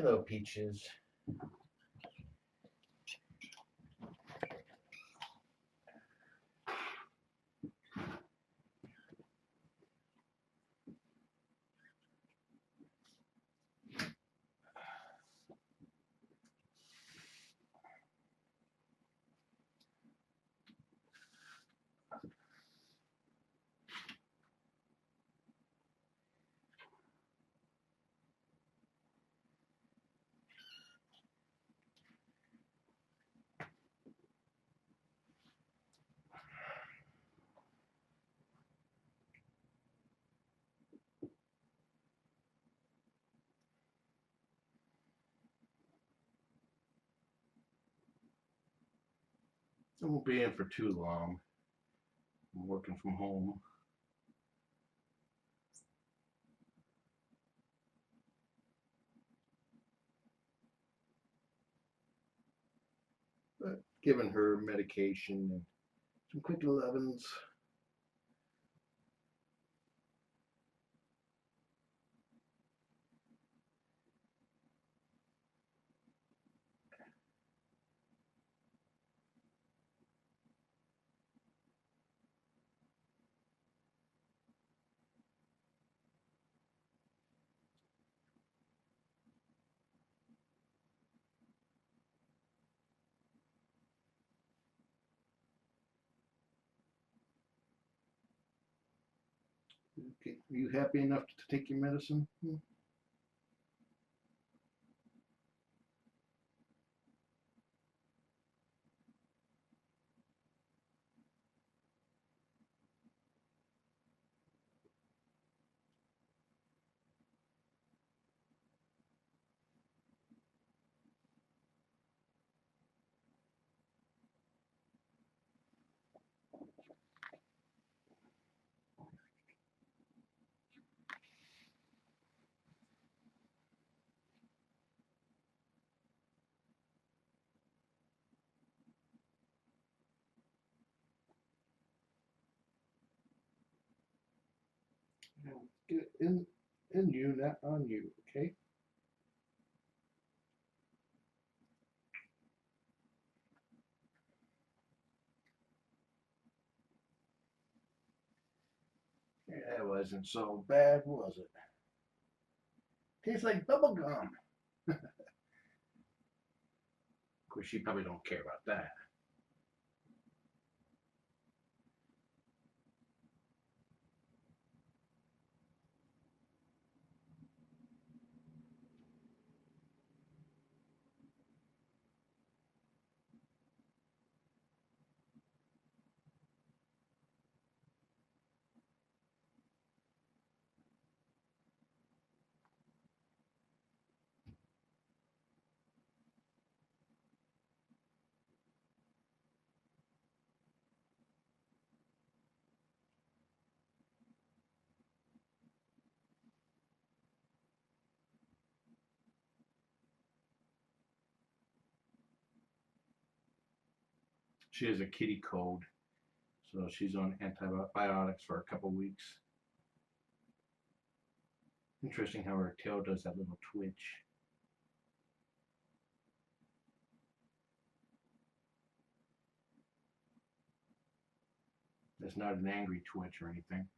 Hello, Peaches. I won't be in for too long. I'm working from home. But giving her medication and some quick 11s. Okay. Are you happy enough to take your medicine? Get it in you, not on you, okay? Yeah, it wasn't so bad, was it? Tastes like bubble gum. Of course, she probably don't care about that. She has a kitty cold, so she's on antibiotics for a couple weeks. Interesting how her tail does that little twitch. That's not an angry twitch or anything.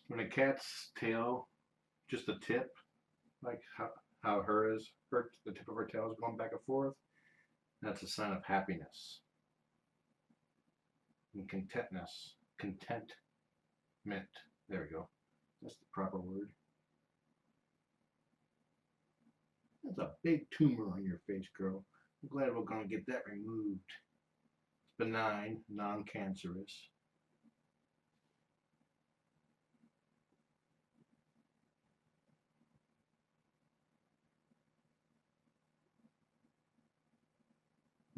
When a cat's tail, just the tip, like how her is, the tip of her tail is going back and forth, that's a sign of happiness and contentness. Contentment. There we go. That's the proper word. That's a big tumor on your face, girl. I'm glad we're going to get that removed. It's benign, non-cancerous.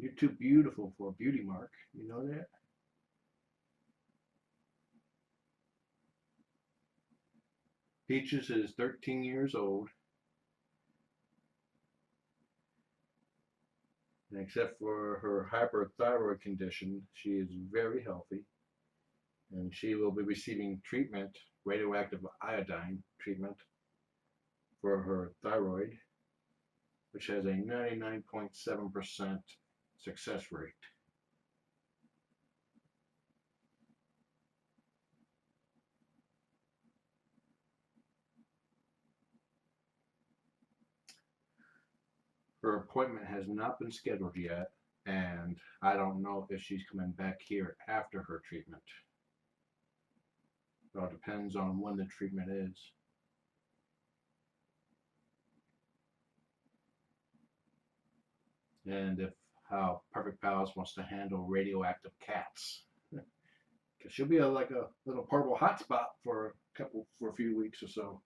You're too beautiful for a beauty mark. You know that? Peaches is 13 years old. And except for her hyperthyroid condition, she is very healthy. And she will be receiving treatment, radioactive iodine treatment, for her thyroid, which has a 99.7% success rate. Her appointment has not been scheduled yet, and I don't know if she's coming back here after her treatment. It all depends on when the treatment is. And if how Perfect Pals wants to handle radioactive cats. Because she'll be like a little portable hotspot for a few weeks or so.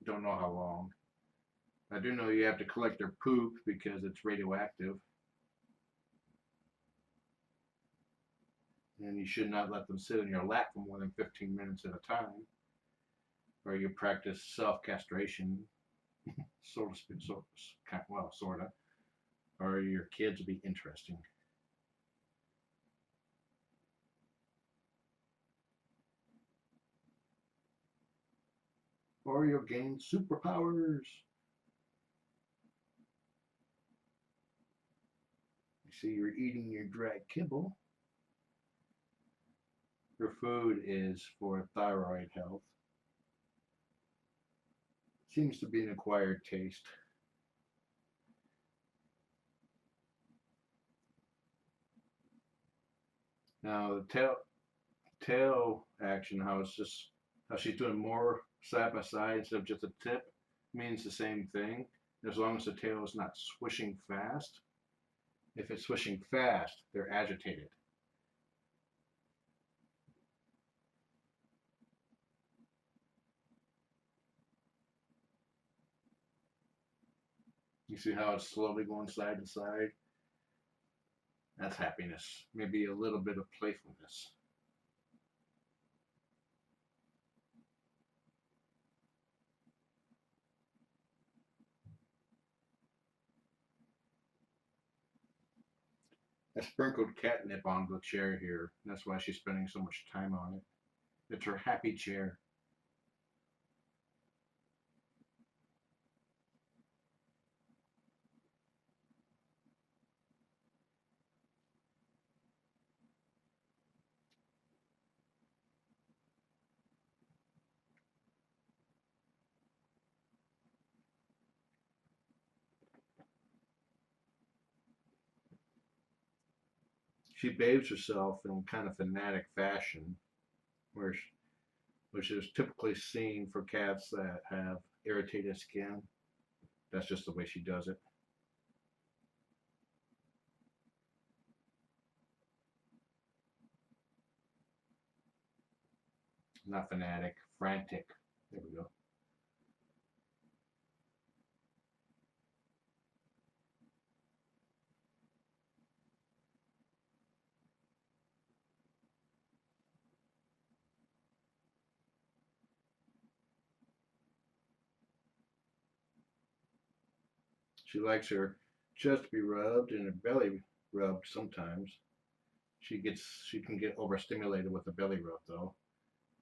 Don't know how long. I do know you have to collect their poop because it's radioactive. And you should not let them sit in your lap for more than 15 minutes at a time. Or you practice self-castration, sort of. Or your kids will be interesting. Or you'll gain superpowers. You see, you're eating your dry kibble. Your food is for thyroid health. Seems to be an acquired taste. Now the tail action, how she's doing more side by side instead of just a tip, means the same thing, as long as the tail is not swishing fast. If it's swishing fast, they're agitated. You see how it's slowly going side to side? That's happiness. Maybe a little bit of playfulness. I sprinkled catnip on the chair here. That's why she's spending so much time on it. It's her happy chair. She bathes herself in kind of fanatic fashion, where which is typically seen for cats that have irritated skin. That's just the way she does it. Not fanatic, frantic. There we go. She likes her chest to be rubbed and her belly rubbed sometimes. She can get overstimulated with a belly rub though,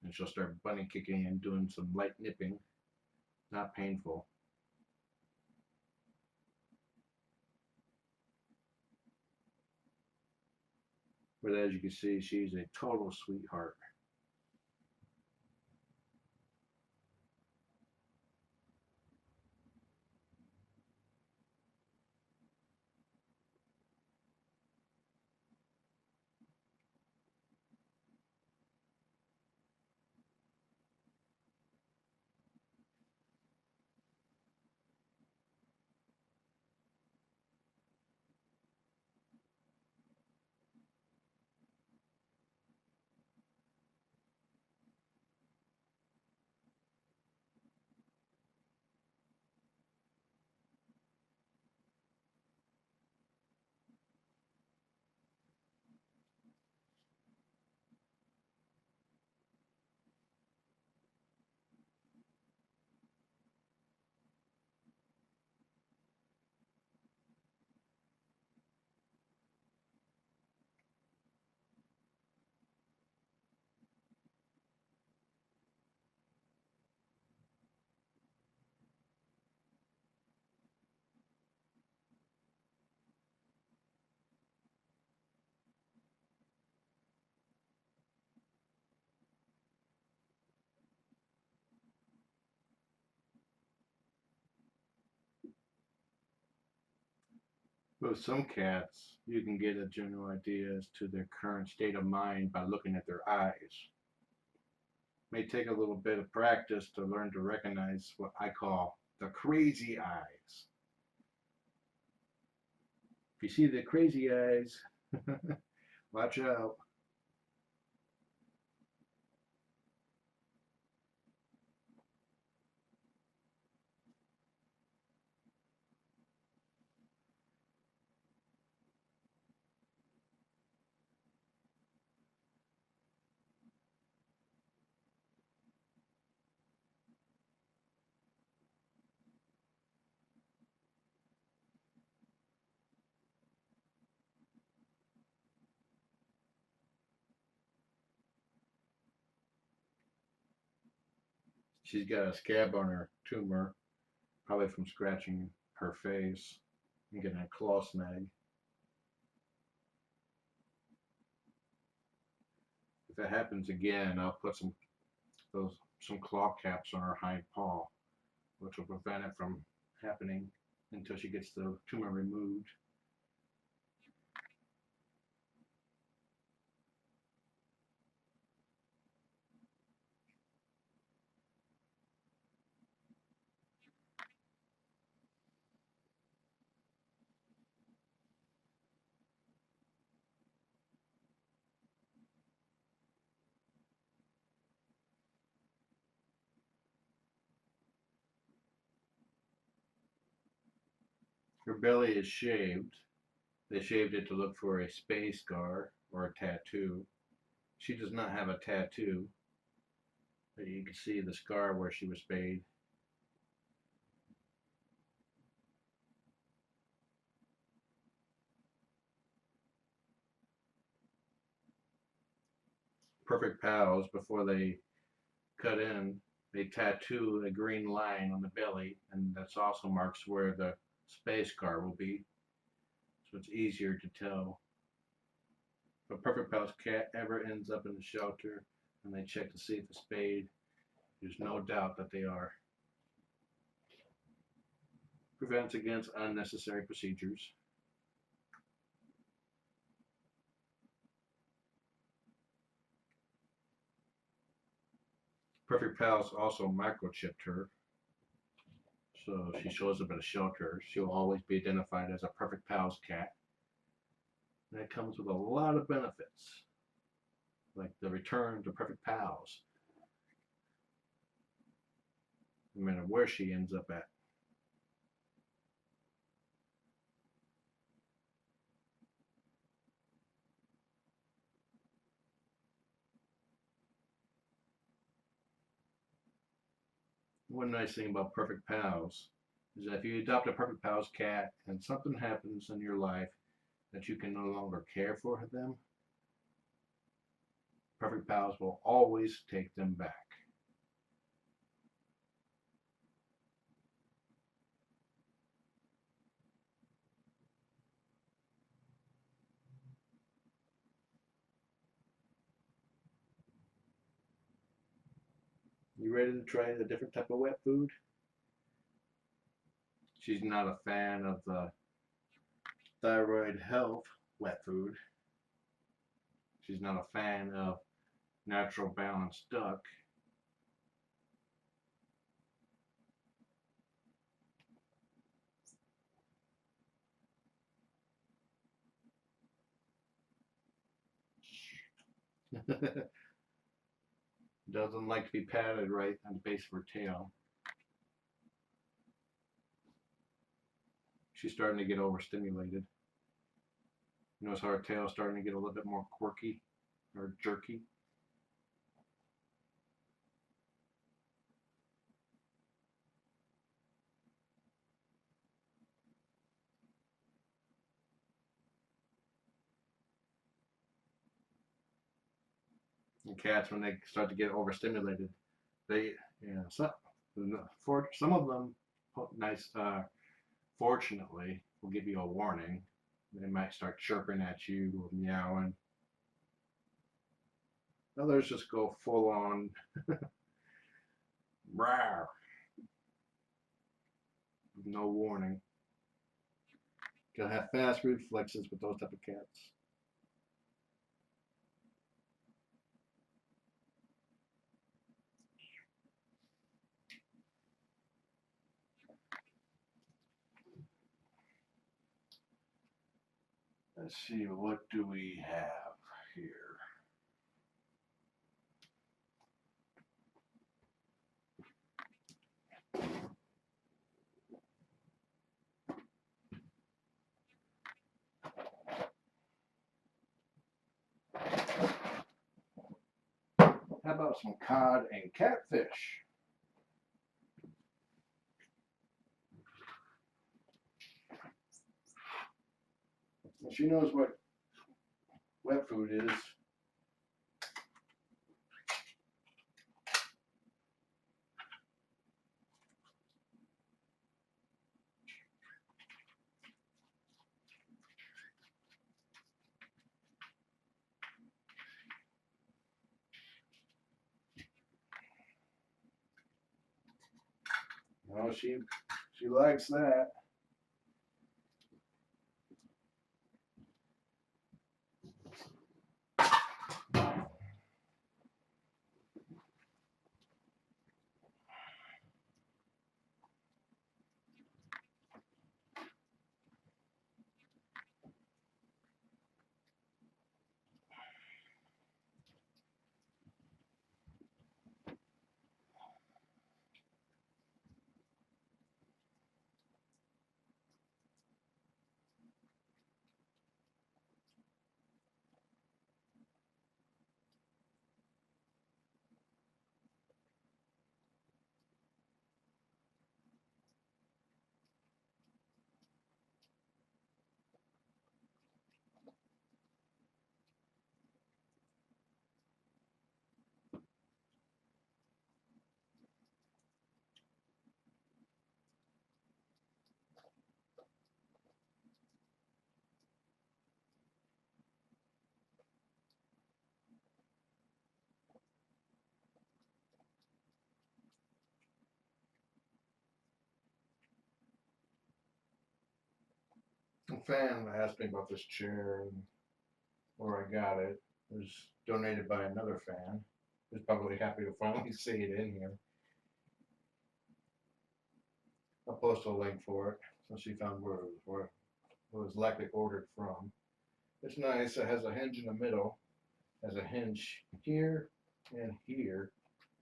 and she'll start bunny kicking and doing some light nipping. Not painful. But as you can see, she's a total sweetheart. With some cats, you can get a general idea as to their current state of mind by looking at their eyes. It may take a little bit of practice to learn to recognize what I call the crazy eyes. If you see the crazy eyes, watch out. She's got a scab on her tumor, probably from scratching her face and getting a claw snag. If it happens again, I'll put some claw caps on her hind paw, which will prevent it from happening until she gets the tumor removed. Her belly is shaved. They shaved it to look for a space scar or a tattoo. She does not have a tattoo, but you can see the scar where she was spayed. Perfect pals, before they cut in, they tattoo a green line on the belly, and that's also marks where the space scar will be, so it's easier to tell. If a perfect pals cat ever ends up in the shelter and they check to see if it's spayed, there's no doubt that they are. Prevents against unnecessary procedures. Perfect Pals also microchipped her, so if she shows up at a shelter, she'll always be identified as a Perfect Pals cat. And it comes with a lot of benefits, like the return to Perfect Pals, no matter where she ends up at. One nice thing about Perfect Pals is that if you adopt a Perfect Pals cat and something happens in your life that you can no longer care for them, Perfect Pals will always take them back. You ready to try a different type of wet food? She's not a fan of the thyroid health wet food. She's not a fan of natural balanced duck. Doesn't like to be patted right on the base of her tail. She's starting to get overstimulated. Notice how her tail's starting to get a little bit more quirky or jerky. And cats, when they start to get overstimulated, they, for some of them, nice, fortunately, will give you a warning. They might start chirping at you or meowing. Others just go full on rawr, no warning. Can have fast reflexes with those type of cats. Let's see, what do we have here? How about some cod and catfish? She knows what wet food is. Oh, she likes that. A fan asked me about this chair and where I got it. It was donated by another fan. Who's probably happy to finally see it in here. I'll post a link for it so she found where it was likely ordered from. It's nice. It has a hinge in the middle, has a hinge here and here,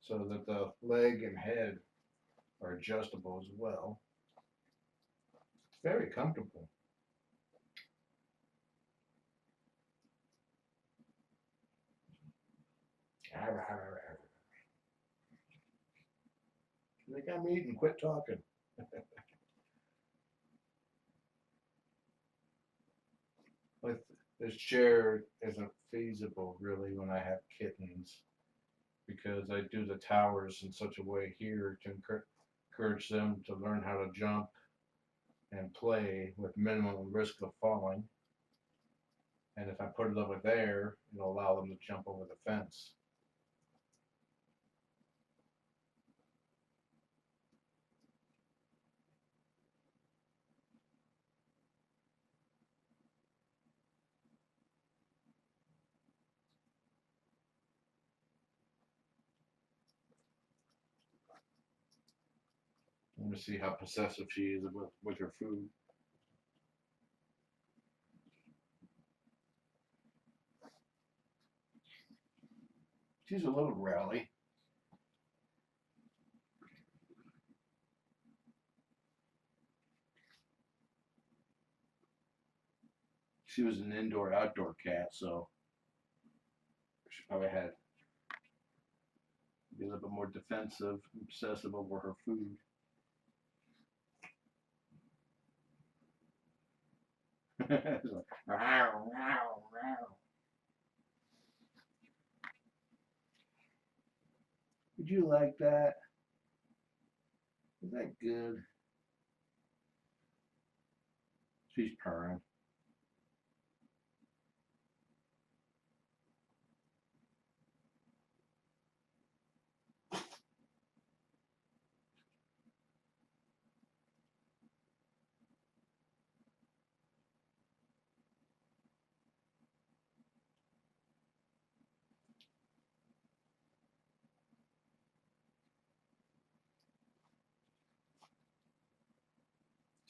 so that the leg and head are adjustable as well. It's very comfortable. They got me eating. Quit talking. With this chair isn't feasible really when I have kittens because I do the towers in such a way here to encourage them to learn how to jump and play with minimal risk of falling. And if I put it over there, it'll allow them to jump over the fence. Let me see how possessive she is with her food. She's a little growly. She was an indoor-outdoor cat, so she probably had to be a little bit more defensive, obsessive over her food. It's like, "Row, row, row." Would you like that? Is that good? She's purring.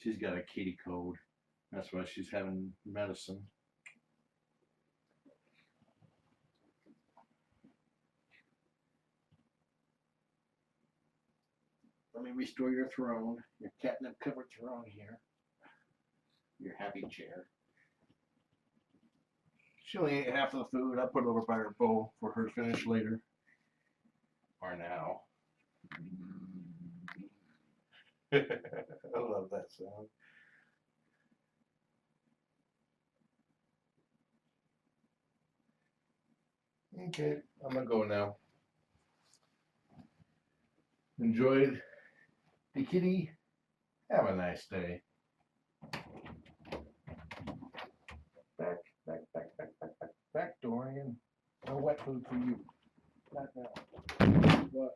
She's got a kitty cold. That's why she's having medicine. Let me restore your throne, your catnip covered throne here. Your happy chair. She only ate half of the food. I put it over by her bowl for her to finish later. Or now. I love that sound. Okay, I'm gonna go now. Enjoyed the kitty. Have a nice day. Back, Dorian. No wet food for you. Not now. What?